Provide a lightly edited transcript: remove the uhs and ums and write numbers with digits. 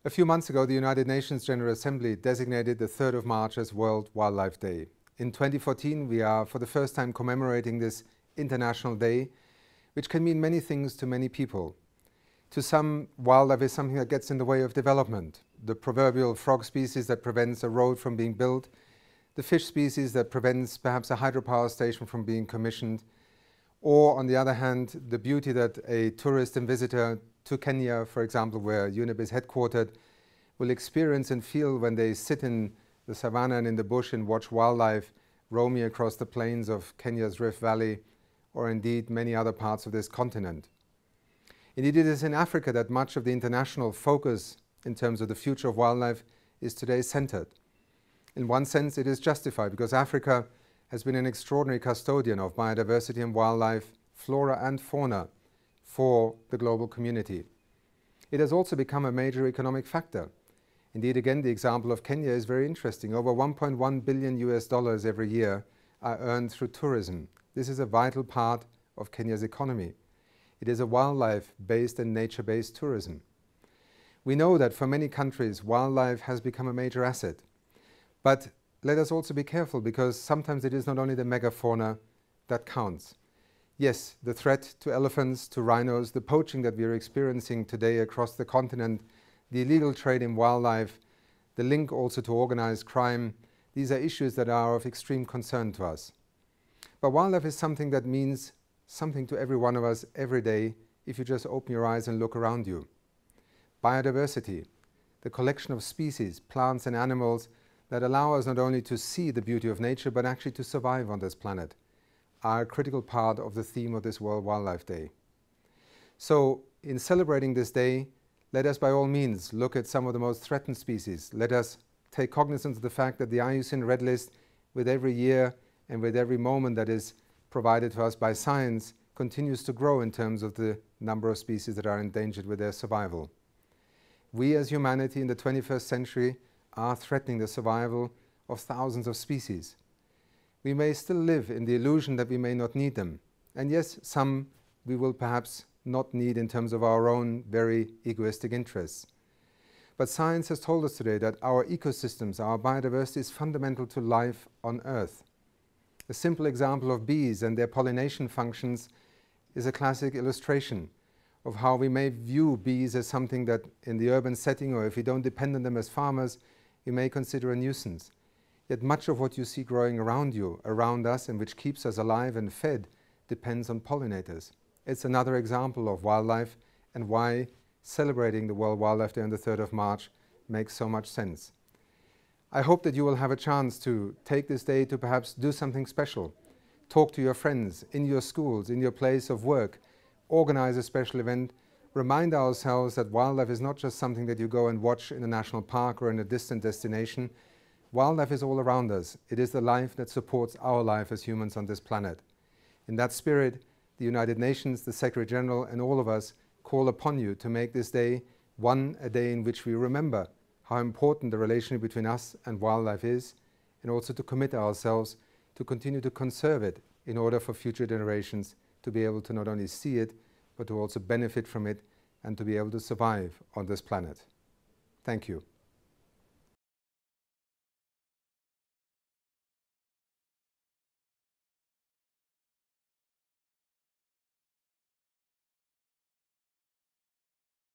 A few months ago, the United Nations General Assembly designated the 3rd of March as World Wildlife Day. In 2014, we are for the first time commemorating this international day, which can mean many things to many people. To some, wildlife is something that gets in the way of development. The proverbial frog species that prevents a road from being built, the fish species that prevents perhaps a hydropower station from being commissioned, or on the other hand, the beauty that a tourist and visitor to Kenya, for example, where UNEP is headquartered, will experience and feel when they sit in the savannah and in the bush and watch wildlife roaming across the plains of Kenya's Rift Valley, or indeed many other parts of this continent. Indeed, it is in Africa that much of the international focus in terms of the future of wildlife is today centered. In one sense, it is justified because Africa has been an extraordinary custodian of biodiversity and wildlife, flora and fauna for the global community. It has also become a major economic factor. Indeed, again, the example of Kenya is very interesting. Over $1.1 billion every year are earned through tourism. This is a vital part of Kenya's economy. It is a wildlife-based and nature-based tourism. We know that for many countries, wildlife has become a major asset. But let us also be careful, because sometimes it is not only the megafauna that counts. Yes, the threat to elephants, to rhinos, the poaching that we are experiencing today across the continent, the illegal trade in wildlife, the link also to organized crime, these are issues that are of extreme concern to us. But wildlife is something that means something to every one of us every day if you just open your eyes and look around you. Biodiversity, the collection of species, plants and animals that allow us not only to see the beauty of nature but actually to survive on this planet, are a critical part of the theme of this World Wildlife Day. So, in celebrating this day, let us by all means look at some of the most threatened species. Let us take cognizance of the fact that the IUCN Red List, with every year and with every moment that is provided to us by science, continues to grow in terms of the number of species that are endangered with their survival. We as humanity in the 21st century are threatening the survival of thousands of species. We may still live in the illusion that we may not need them. And yes, some we will perhaps not need in terms of our own very egoistic interests. But science has told us today that our ecosystems, our biodiversity is fundamental to life on Earth. A simple example of bees and their pollination functions is a classic illustration of how we may view bees as something that in the urban setting, or if we don't depend on them as farmers, we may consider a nuisance. Yet much of what you see growing around you, around us, and which keeps us alive and fed, depends on pollinators. It's another example of wildlife and why celebrating the World Wildlife Day on the 3rd of March makes so much sense. I hope that you will have a chance to take this day to perhaps do something special. Talk to your friends, in your schools, in your place of work, organize a special event. Remind ourselves that wildlife is not just something that you go and watch in a national park or in a distant destination. Wildlife is all around us. It is the life that supports our life as humans on this planet. In that spirit, the United Nations, the Secretary General, and all of us call upon you to make this day a day in which we remember how important the relationship between us and wildlife is, and also to commit ourselves to continue to conserve it in order for future generations to be able to not only see it, but to also benefit from it and to be able to survive on this planet. Thank you.